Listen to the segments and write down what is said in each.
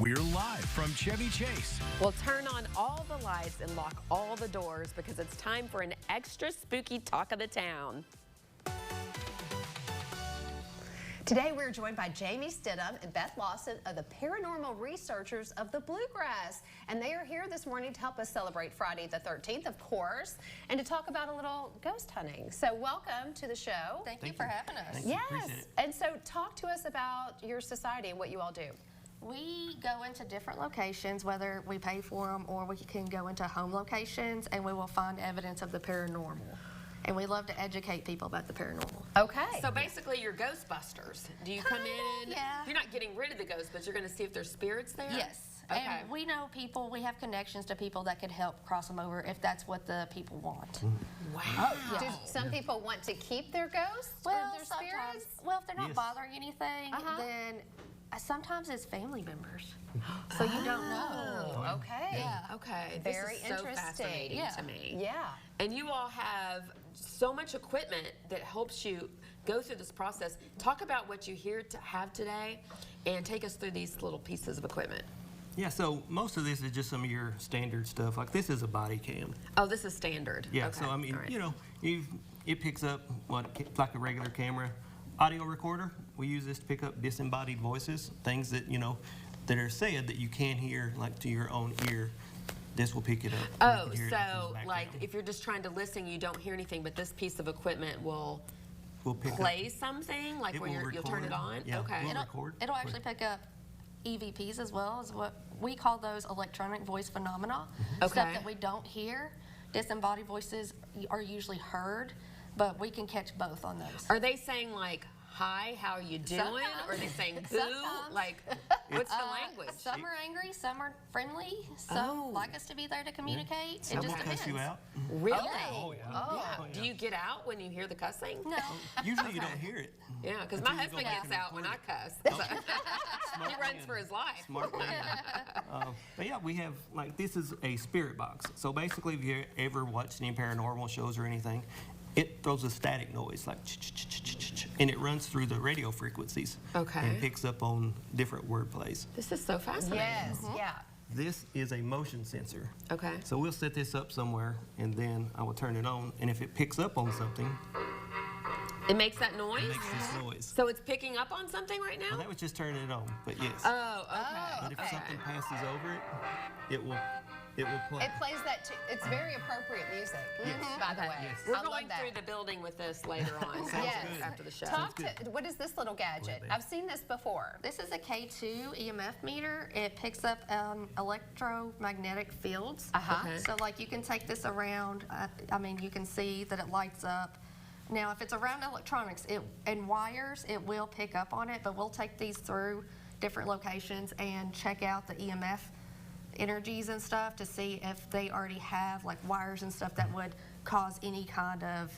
We're live from Chevy Chase. We'll turn on all the lights and lock all the doors because it's time for an extra spooky talk of the town. Today we're joined by Jamie Stidham and Beth Lawson of the Paranormal Researchers of the Bluegrass. And they are here this morning to help us celebrate Friday the 13th, of course, and to talk about a little ghost hunting. So welcome to the show. Thank you for having us. Yes. And so talk to us about your society and what you all do. We go into different locations, whether we pay for them or we can go into home locations, and we will find evidence of the paranormal. And we love to educate people about the paranormal. Okay. So basically you're Ghostbusters. Do you come in? Yeah. You're not getting rid of the ghosts, but you're going to see if there's spirits there? Yes. Okay. And we know people, we have connections to people that could help cross them over if that's what the people want. Wow. Do some people want to keep their ghosts or their spirits? Well, if they're not Yes. bothering anything, then sometimes it's family members. So you don't know. Oh, okay. Yeah. Okay. Very this is so interesting. fascinating Yeah. to me. Yeah. And you all have so much equipment that helps you go through this process. Talk about what you have today and take us through these little pieces of equipment. Yeah, so most of this is just some of your standard stuff. Like this is a body cam. Oh, this is standard. Yeah, Okay. so I mean, All right. you know, it picks up like a regular camera. Audio recorder, we use this to pick up disembodied voices, things that, you know, that are said that you can't hear like to your own ear. This will pick it up. Oh, You can hear it in the so like background. if you're just trying to listen, you don't hear anything, but this piece of equipment will We'll pick play something, like It when will you'll turn it record. on? Yeah, Okay. we'll record. It'll actually pick up EVPs as well, as what we call those electronic voice phenomena. Stuff Okay. that we don't hear. Disembodied voices are usually heard, but we can catch both on those. Are they saying like, hi, how are you doing? Sometimes. Or are they saying boo? Sometimes. Like, what's the language? Some are angry, some are friendly, some Oh. like us to be there to communicate. Some It just will depends. cuss you out. Really? Oh, yeah. Yeah. Oh, yeah. Do you get out when you hear the cussing? No. Usually you don't hear it. Yeah, because my Until you go husband back gets and out when I record cuss. Smart He runs man. for his life. Smart man. But yeah, we have, like, this is a spirit box. So basically, if you ever watched any paranormal shows or anything, it throws a static noise, like ch-ch-ch-ch-ch-ch, and it runs through the radio frequencies. Okay. And picks up on different word plays. This is so fascinating. Yes. Yeah. This is a motion sensor. Okay. So we'll set this up somewhere, and then I will turn it on, and if it picks up on something, It makes that noise? it makes this noise. So it's picking up on something right now? Well, that was just turning it on, but yes. Oh, okay. But if okay. something passes over it, it will play. It plays that too. It's very appropriate music, by the way. Yes. We're I love going that. through the building with this later on. So Yes. after the show. Talk to, what is this little gadget? I've seen this before. This is a K2 EMF meter. It picks up electromagnetic fields. Okay. So like you can take this around. I mean, you can see that it lights up. Now, if it's around electronics and wires, it will pick up on it, but we'll take these through different locations and check out the EMF energies and stuff to see if they already have like wires and stuff that would cause any kind of,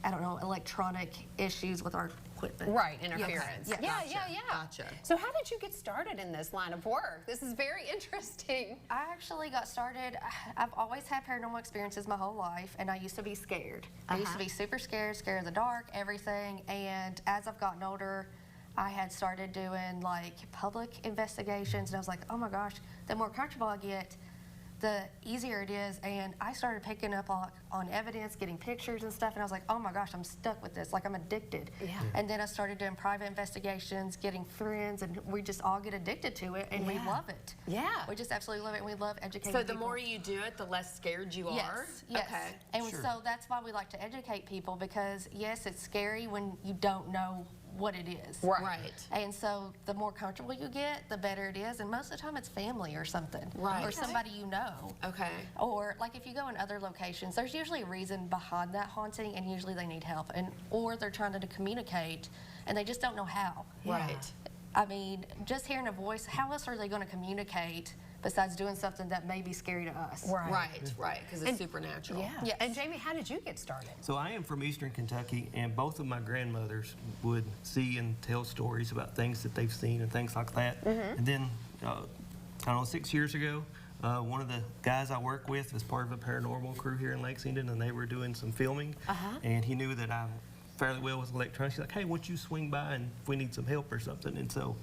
I don't know, electronic issues with our equipment. Right, interference. Yes. Yeah, Gotcha, yeah, yeah. gotcha. So how did you get started in this line of work? This is very interesting. I actually got started, I've always had paranormal experiences my whole life, and I used to be scared. I used to be super scared of the dark, everything, and as I've gotten older, I had started doing like public investigations, and I was like, oh my gosh, the more comfortable I get, the easier it is. And I started picking up on evidence, getting pictures and stuff, and I was like, oh my gosh, I'm stuck with this, like I'm addicted. Yeah. And then I started doing private investigations, getting friends, and we just all get addicted to it, and we Yeah. love it. Yeah. We just absolutely love it, and we love educating So the people. more you do it, the less scared you Yes, are? yes. Okay. And Sure. so that's why we like to educate people, because yes, it's scary when you don't know what it is. Right. And so the more comfortable you get, the better it is. And most of the time it's family or something. Right. Or Okay. somebody you know. Okay. Or like if you go in other locations, there's usually a reason behind that haunting, and usually they need help. Or they're trying to communicate and they just don't know how. Right. I mean, just hearing a voice, how else are they going to communicate besides doing something that may be scary to us? Right, because it's supernatural. Yeah. Yes. And Jamie, how did you get started? So I am from Eastern Kentucky, and both of my grandmothers would see and tell stories about things that they've seen and things like that. And then, I don't know, 6 years ago, one of the guys I work with was part of a paranormal crew here in Lexington, and they were doing some filming. And he knew that I fairly well with electronics. He's like, hey, why don't you swing by and if we need some help or something? And so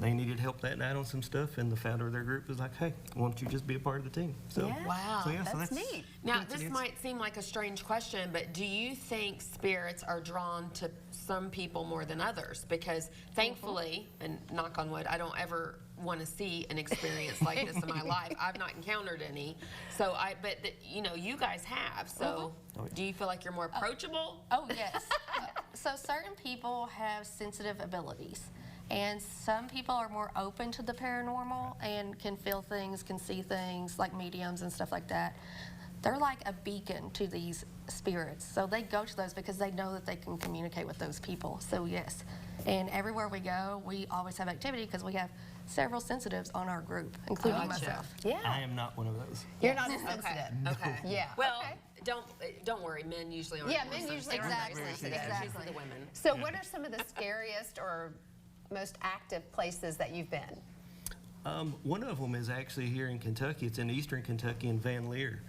they needed help that night on some stuff, and the founder of their group was like, hey, why don't you just be a part of the team? So, Yeah. Wow. so That's neat. Now, this coincidence. might seem like a strange question, but do you think spirits are drawn to some people more than others? Because thankfully, and knock on wood, I don't ever want to see an experience like this in my life. I've not encountered any. So you know, you guys have. So do you feel like you're more approachable? Oh, yes. So certain people have sensitive abilities. And some people are more open to the paranormal and can feel things, can see things, like mediums and stuff like that. They're like a beacon to these spirits. So they go to those because they know that they can communicate with those people. So yes. And everywhere we go, we always have activity because we have several sensitives on our group, including Gotcha. myself. Yeah. I am not one of those. You're not as sensitive. Okay. Yeah. Well, okay. don't worry. Men usually aren't. Yeah, more men sensitive. usually They're aren't very very sensitive. sensitive. It's usually the women. So what are some of the scariest or most active places that you've been? One of them is actually here in Kentucky. It's in eastern Kentucky in Van Leer,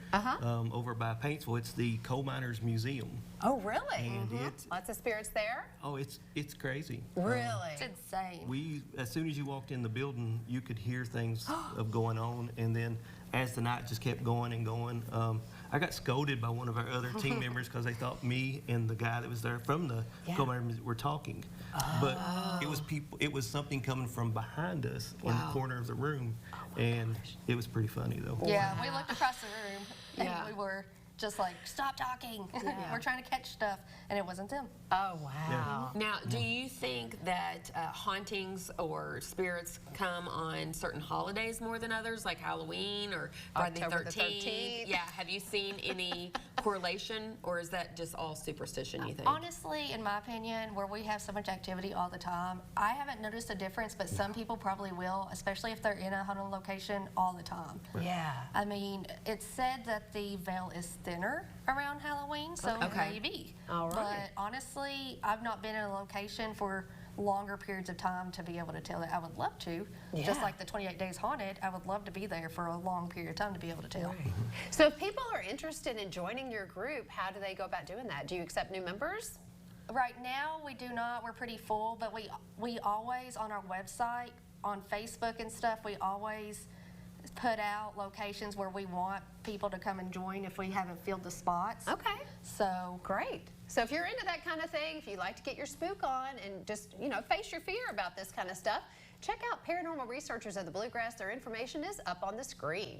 over by Paintsville. It's the Coal Miners Museum. Oh, really? And it's, Lots of spirits there? oh, it's crazy. Really? It's insane. As soon as you walked in the building, you could hear things of going on, and then as the night just kept going and going, I got scolded by one of our other team members because they thought me and the guy that was there from the coal miners were talking, but it was something coming from behind us in the corner of the room, and it was pretty funny though. Yeah, we looked across the room and Yeah. we were just like, stop talking. We're trying to catch stuff, and it wasn't them. Oh, wow. Now, do you think that hauntings or spirits come on certain holidays more than others, like Halloween or Friday the October the 13th? 13th. Yeah. Have you seen any correlation, or is that just all superstition, you think? Honestly, in my opinion, where we have so much activity all the time, I haven't noticed a difference, but some people probably will, especially if they're in a haunted location all the time. Yeah. I mean, it's said that the veil is thinner around Halloween, so Okay. maybe. All right. But honestly, I've not been in a location for longer periods of time to be able to tell that. I would love to. Just Yeah. like the 28 Days Haunted, I would love to be there for a long period of time to be able to tell. So if people are interested in joining your group, how do they go about doing that? Do you accept new members? Right now, we do not. We're pretty full, but we always, on our website, on Facebook and stuff, we always put out locations where we want people to come and join if we haven't filled the spots. Okay. So, Great. So if you're into that kind of thing, if you like to get your spook on and just, you know, face your fear about this kind of stuff, check out Paranormal Researchers of the Bluegrass. Their information is up on the screen.